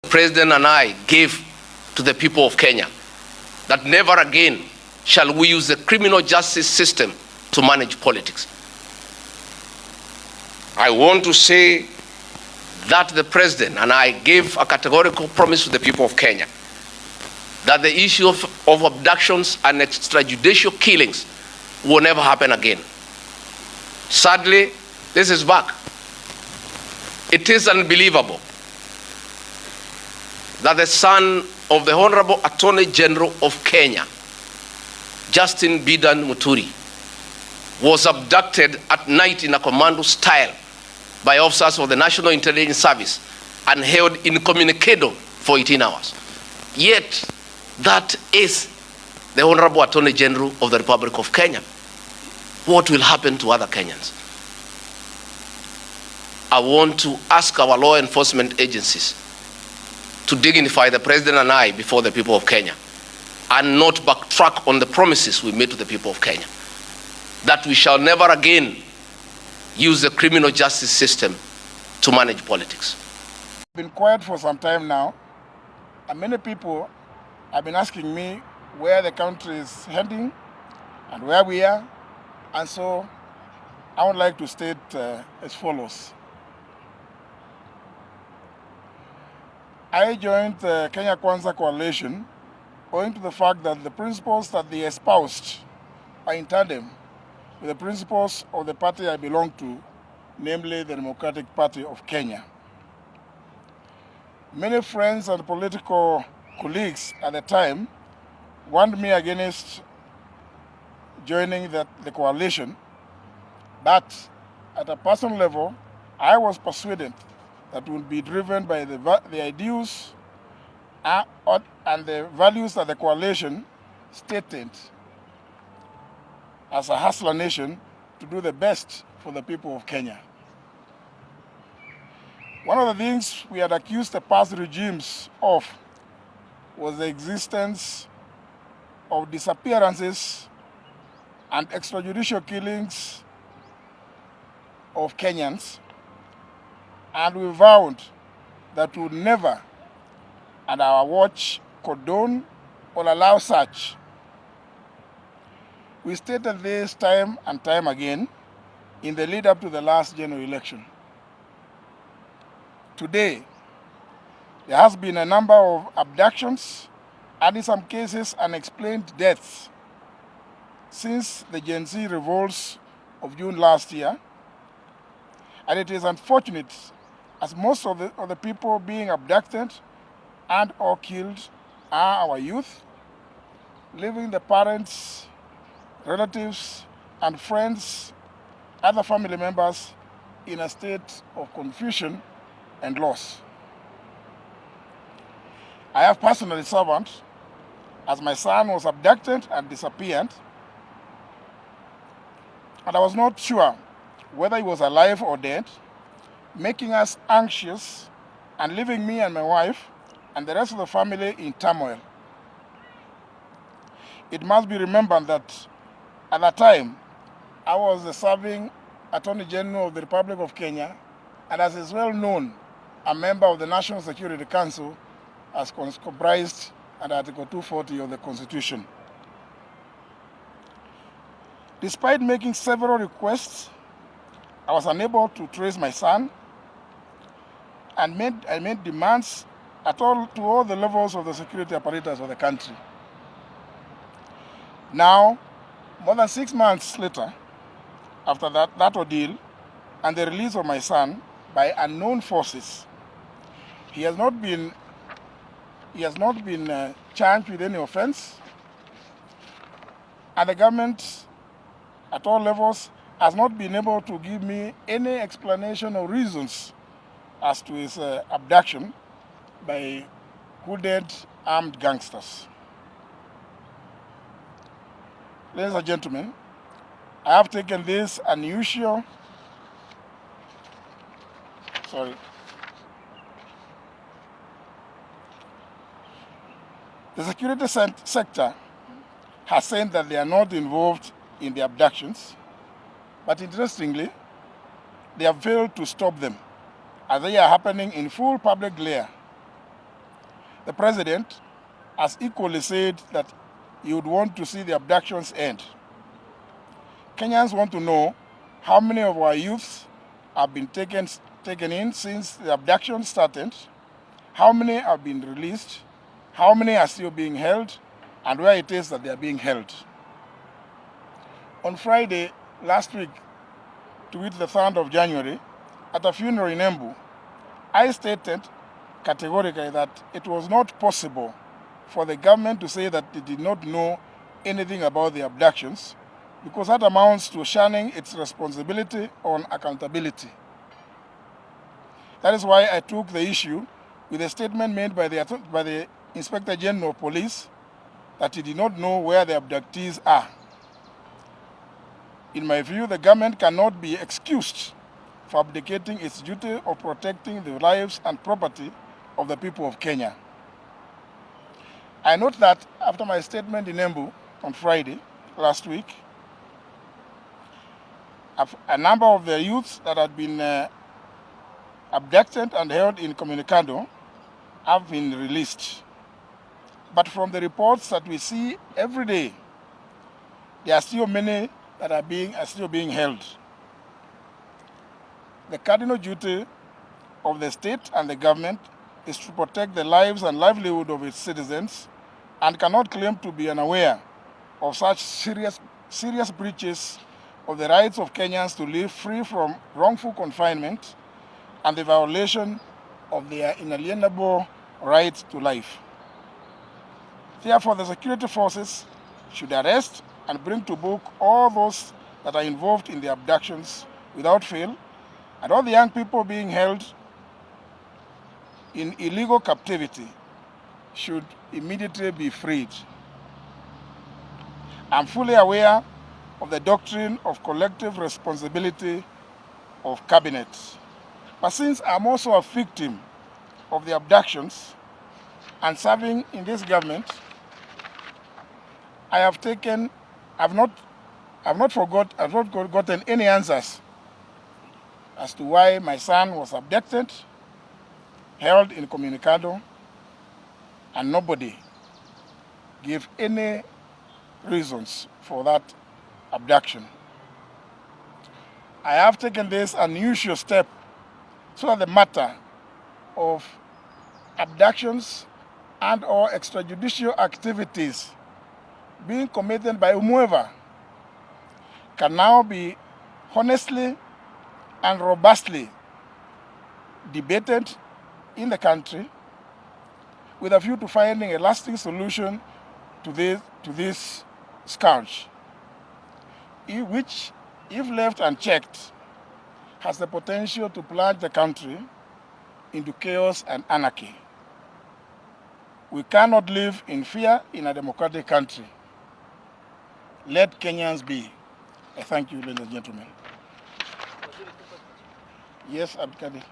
The President and I gave to the people of Kenya that never again shall we use the criminal justice system to manage politics. I want to say that the President and I gave a categorical promise to the people of Kenya that the issue of abductions and extrajudicial killings will never happen again. Sadly, this is back. It is unbelievable that the son of the Honorable Attorney General of Kenya, Justin Bidan Muturi, was abducted at night in a commando style by officers of the National Intelligence Service and held incommunicado for 18 hours. Yet, that is the Honorable Attorney General of the Republic of Kenya. What will happen to other Kenyans? I want to ask our law enforcement agencies to dignify the President and I before the people of Kenya and not backtrack on the promises we made to the people of Kenya, that we shall never again use the criminal justice system to manage politics. Been quiet for some time now, and many people have been asking me where the country is heading and where we are, and so I would like to state as follows. I joined the Kenya Kwanza coalition owing to the fact that the principles that they espoused are in tandem with the principles of the party I belong to, namely the Democratic Party of Kenya. Many friends and political colleagues at the time warned me against joining the coalition, but at a personal level, I was persuaded that will be driven by the ideals and the values that the coalition stated as a hustler nation to do the best for the people of Kenya. One of the things we had accused the past regimes of was the existence of disappearances and extrajudicial killings of Kenyans, and we vowed that we would never, at our watch, condone or allow such. We stated this time and time again in the lead up to the last general election. Today, there has been a number of abductions and in some cases unexplained deaths since the Gen Z revolts of June last year. And it is unfortunate as most of the people being abducted and or killed are our youth, leaving the parents, relatives, and friends, other family members in a state of confusion and loss. I have personally served as my son was abducted and disappeared, and I was not sure whether he was alive or dead, making us anxious and leaving me and my wife and the rest of the family in turmoil. It must be remembered that at that time, I was the serving Attorney General of the Republic of Kenya, and as is well known, a member of the National Security Council as comprised under Article 240 of the Constitution. Despite making several requests, I was unable to trace my son and made demands to all the levels of the security apparatus of the country. Now, more than 6 months later, after that ordeal and the release of my son by unknown forces, he has not been charged with any offense, and the government at all levels has not been able to give me any explanation or reasons as to his abduction by hooded armed gangsters. Ladies and gentlemen, I have taken this unusual, The security sector has said that they are not involved in the abductions, but interestingly, they have failed to stop them, as they are happening in full public glare The president has equally said that he would want to see the abductions end. Kenyans want to know how many of our youths have been taken in since the abduction started, how many have been released, how many are still being held, and where it is that they are being held. On Friday last week, to wit the 3rd of January, at a funeral in Embu, I stated categorically that it was not possible for the government to say that it did not know anything about the abductions, because that amounts to shunning its responsibility on accountability. That is why I took the issue with a statement made by the Inspector General of Police that he did not know where the abductees are. In my view, the government cannot be excused for abdicating its duty of protecting the lives and property of the people of Kenya. I note that after my statement in Embu on Friday last week, a number of the youths that had been abducted and held in Communicado have been released. But from the reports that we see every day, there are still many that are still being held. The cardinal duty of the state and the government is to protect the lives and livelihood of its citizens, and cannot claim to be unaware of such serious breaches of the rights of Kenyans to live free from wrongful confinement and the violation of their inalienable right to life. Therefore, the security forces should arrest and bring to book all those that are involved in the abductions without fail, and all the young people being held in illegal captivity should immediately be freed. I'm fully aware of the doctrine of collective responsibility of cabinet. But since I'm also a victim of the abductions and serving in this government, I've not gotten any answers as to why my son was abducted, held in Communicado, and nobody gave any reasons for that abduction. I have taken this unusual step so that the matter of abductions and or extrajudicial activities being committed by whomever can now be honestly and robustly debated in the country with a view to finding a lasting solution to this scourge, which, if left unchecked, has the potential to plunge the country into chaos and anarchy. We cannot live in fear in a democratic country. Let Kenyans be. I thank you, ladies and gentlemen. Yes, Abdikadir.